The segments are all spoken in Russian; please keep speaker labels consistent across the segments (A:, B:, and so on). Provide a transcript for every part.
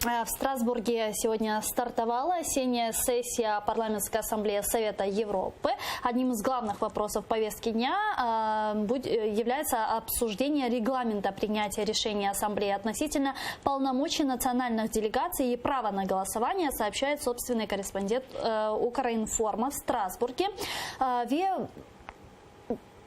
A: В Страсбурге сегодня стартовала осенняя сессия Парламентской ассамблеи Совета Европы. Одним из главных вопросов повестки дня является обсуждение регламента принятия решений ассамблеи относительно полномочий национальных делегаций и права на голосование, сообщает собственный корреспондент Укринформа в Страсбурге.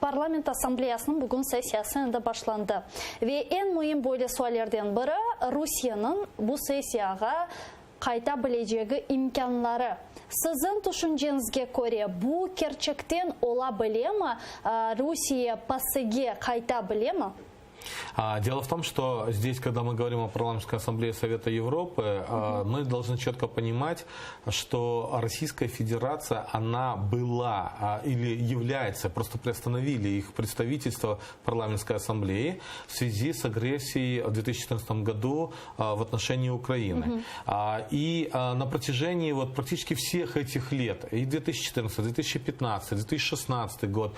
A: Парламент ассамблеясының бүгін сессиясы енді башланды. Ве ең мұйым бойлы суалерден бірі Русияның бұл сессияға қайта білежегі имканлары. Сіздің түшінжеңізге көре бұл керчектен ола білемі? Русия пасыге қайта білемі?
B: Дело в том, что здесь, когда мы говорим о Парламентской ассамблее Совета Европы, мы должны четко понимать, что Российская Федерация, она была или является, просто приостановили их представительство в Парламентской ассамблее в связи с агрессией в 2014 году в отношении Украины. И на протяжении практически всех этих лет, и 2014, 2015, 2016 год,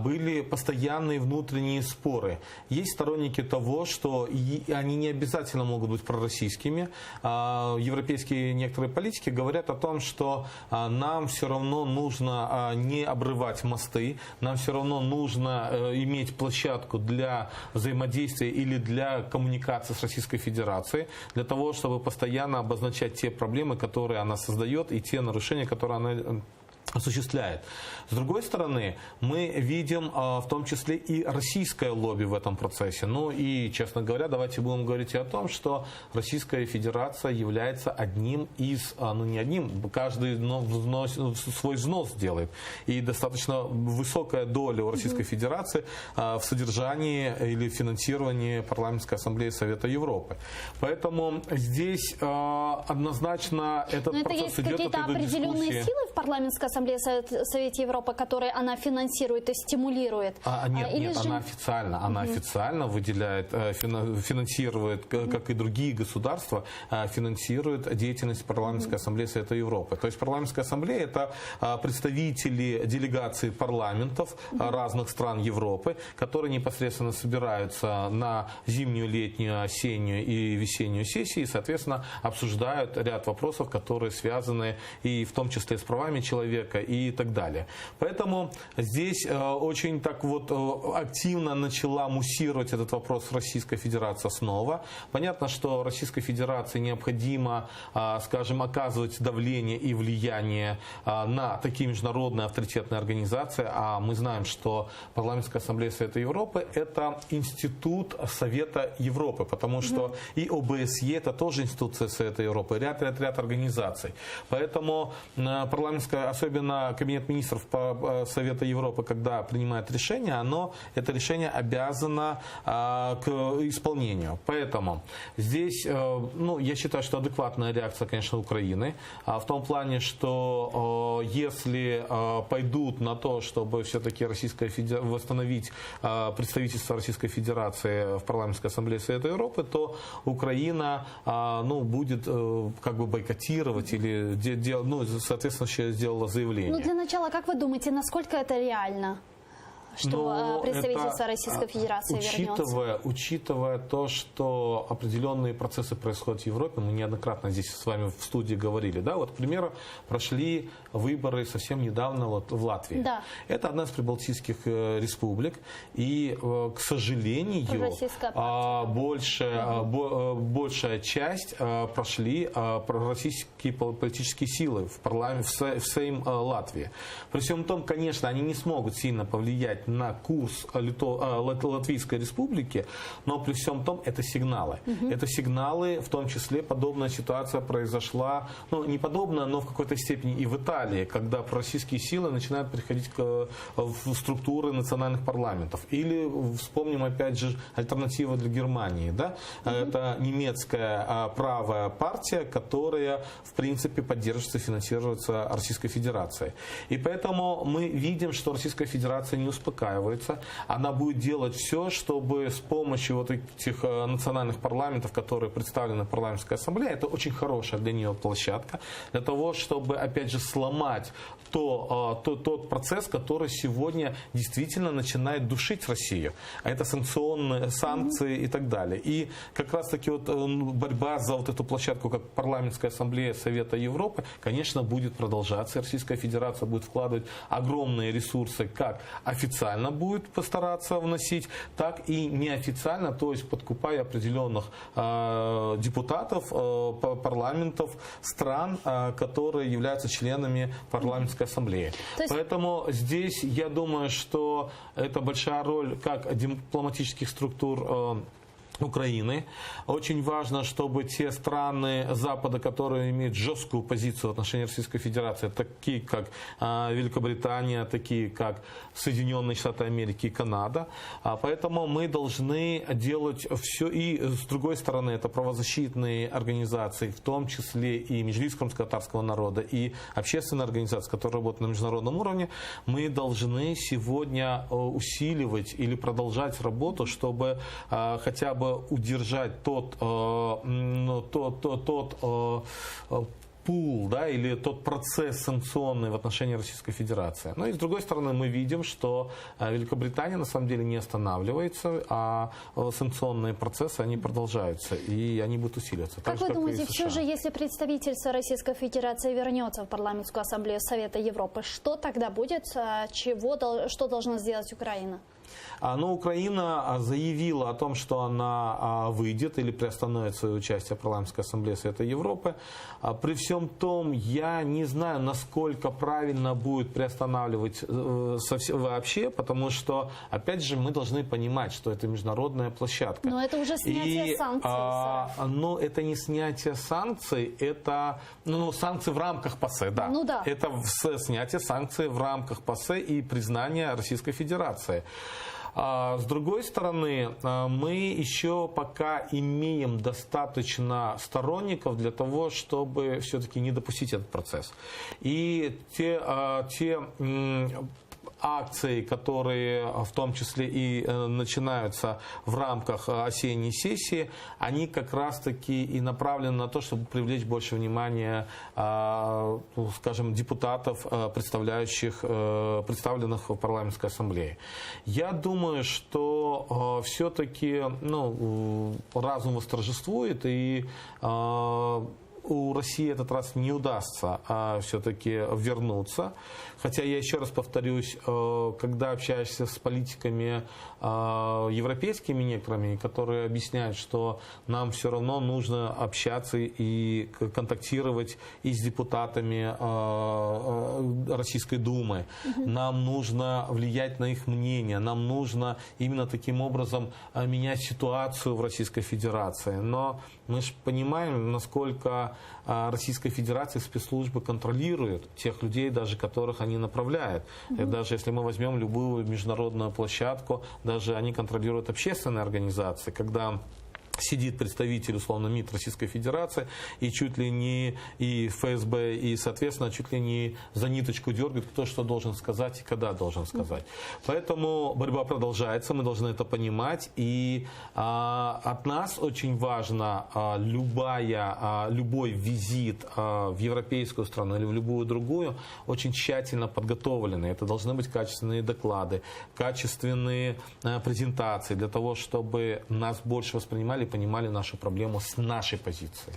B: были постоянные внутренние споры. Есть сторонники того, что они не обязательно могут быть пророссийскими. Европейские некоторые политики говорят о том, что нам все равно нужно не обрывать мосты, нам все равно нужно иметь площадку для взаимодействия или для коммуникации с Российской Федерацией, для того, чтобы постоянно обозначать те проблемы, которые она создает, и те нарушения, которые она осуществляет. С другой стороны, мы видим в том числе и российское лобби в этом процессе. Ну и, честно говоря, давайте будем говорить и о том, что Российская Федерация является одним из, не одним, каждый свой взнос делает. И достаточно высокая доля у Российской Федерации в содержании или финансировании Парламентской ассамблеи Совета Европы. Поэтому здесь однозначно этот процесс идет.
A: Но это есть какие-то определенные силы в Парламентской ассамблее Совета Европы, которые она финансирует и стимулирует?
B: Нет, она официально. Она официально выделяет, финансирует, как и другие государства, финансирует деятельность Парламентской ассамблеи Совета Европы. То есть Парламентская ассамблея – это представители делегаций парламентов разных стран Европы, которые непосредственно собираются на зимнюю, летнюю, осеннюю и весеннюю сессии и, соответственно, обсуждают ряд вопросов, которые связаны и в том числе с правами человека, и так далее. Поэтому здесь очень так активно начала муссировать этот вопрос Российская Федерация снова. Понятно, что Российской Федерации необходимо, скажем, оказывать давление и влияние на такие международные авторитетные организации, а мы знаем, что Парламентская ассамблея Совета Европы – это институт Совета Европы, потому что и ОБСЕ – это тоже институция Совета Европы, ряд организаций. Поэтому парламентская, особенно Кабинет министров Совета Европы, когда принимает решение, это решение обязано к исполнению. Поэтому здесь, я считаю, что адекватная реакция, конечно, Украины, в том плане, что если пойдут на то, чтобы все-таки восстановить представительство Российской Федерации в Парламентской ассамблее Совета Европы, то Украина будет бойкотировать или, соответственно, сделала заявление.
A: Для начала, как вы думаете, насколько это реально? Что представительство Российской Федерации вернется?
B: Учитывая то, что определенные процессы происходят в Европе, мы неоднократно здесь с вами в студии говорили, да, к примеру, прошли выборы совсем недавно в Латвии. Да. Это одна из прибалтийских республик, и, к сожалению, большая часть прошли пророссийские политические силы в Сейм Латвии. При всем том, конечно, они не смогут сильно повлиять на курс Латвийской республики, но при всем том это сигналы. Это сигналы, в том числе подобная ситуация произошла, не подобная, но в какой-то степени и в Италии, когда пророссийские силы начинают приходить в структуры национальных парламентов. Или вспомним опять же альтернативу для Германии. Да? Это немецкая правая партия, которая в принципе поддерживается и финансируется Российской Федерацией. И поэтому мы видим, что Российская Федерация не успокоилась. успокаивается. Она будет делать все, чтобы с помощью вот этих национальных парламентов, которые представлены в парламентской ассамблее, это очень хорошая для нее площадка, для того, чтобы, опять же, сломать тот процесс, который сегодня действительно начинает душить Россию. А это санкции и так далее. И как раз-таки вот борьба за вот эту площадку, как парламентская ассамблея Совета Европы, конечно, будет продолжаться. Российская Федерация будет вкладывать огромные ресурсы, как официально будет постараться вносить, так и неофициально, то есть подкупая определенных депутатов парламентов стран, которые являются членами парламентской ассамблеи. Поэтому здесь я думаю, что это большая роль как дипломатических структур Украины. Очень важно, чтобы те страны Запада, которые имеют жесткую позицию в отношении Российской Федерации, такие как Великобритания, такие как Соединенные Штаты Америки и Канада, поэтому мы должны делать все. И с другой стороны, это правозащитные организации, в том числе и Меджлис крымско-татарского народа, и общественные организации, которые работают на международном уровне, мы должны сегодня усиливать или продолжать работу, чтобы хотя бы удержать тот пул, да, или тот процесс санкционный в отношении Российской Федерации. Но и с другой стороны мы видим, что Великобритания на самом деле не останавливается, а санкционные процессы, они продолжаются, и они будут усиливаться.
A: Как вы думаете, все же, если представительство Российской Федерации вернется в парламентскую ассамблею Совета Европы, что тогда будет, что должна сделать Украина?
B: Но Украина заявила о том, что она выйдет или приостановит свое участие в парламентской ассамблее Совета Европы. При всем том, я не знаю, насколько правильно будет приостанавливать вообще, потому что, опять же, мы должны понимать, что это международная площадка.
A: Но это уже снятие санкций.
B: Но это не снятие санкций, это санкции в рамках ПАСЕ, да.
A: Ну, да.
B: Это снятие санкций в рамках ПАСЕ и признание Российской Федерации. С другой стороны, мы еще пока имеем достаточно сторонников для того, чтобы все-таки не допустить этот процесс. И те акции, которые в том числе и начинаются в рамках осенней сессии, они как раз-таки и направлены на то, чтобы привлечь больше внимания, скажем, депутатов, представленных в парламентской ассамблее. Я думаю, что все-таки разум восторжествует, и у России этот раз не удастся все-таки вернуться. Хотя я еще раз повторюсь, когда общаешься с политиками европейскими некоторыми, которые объясняют, что нам все равно нужно общаться и контактировать и с депутатами Российской Думы, нам нужно влиять на их мнение, нам нужно именно таким образом менять ситуацию в Российской Федерации. Но мы же понимаем, насколько Российская Федерация спецслужбы контролируют тех людей, даже которых они направляют. И даже если мы возьмем любую международную площадку, даже они контролируют общественные организации, когда сидит представитель, условно, МИД Российской Федерации, и чуть ли не и ФСБ, и, соответственно, чуть ли не за ниточку дергает, кто что должен сказать и когда должен сказать. Поэтому борьба продолжается, мы должны это понимать, и от нас очень важно любой визит в европейскую страну или в любую другую очень тщательно подготовленный. Это должны быть качественные доклады, качественные презентации для того, чтобы нас больше воспринимали, понимали нашу проблему с нашей позиции.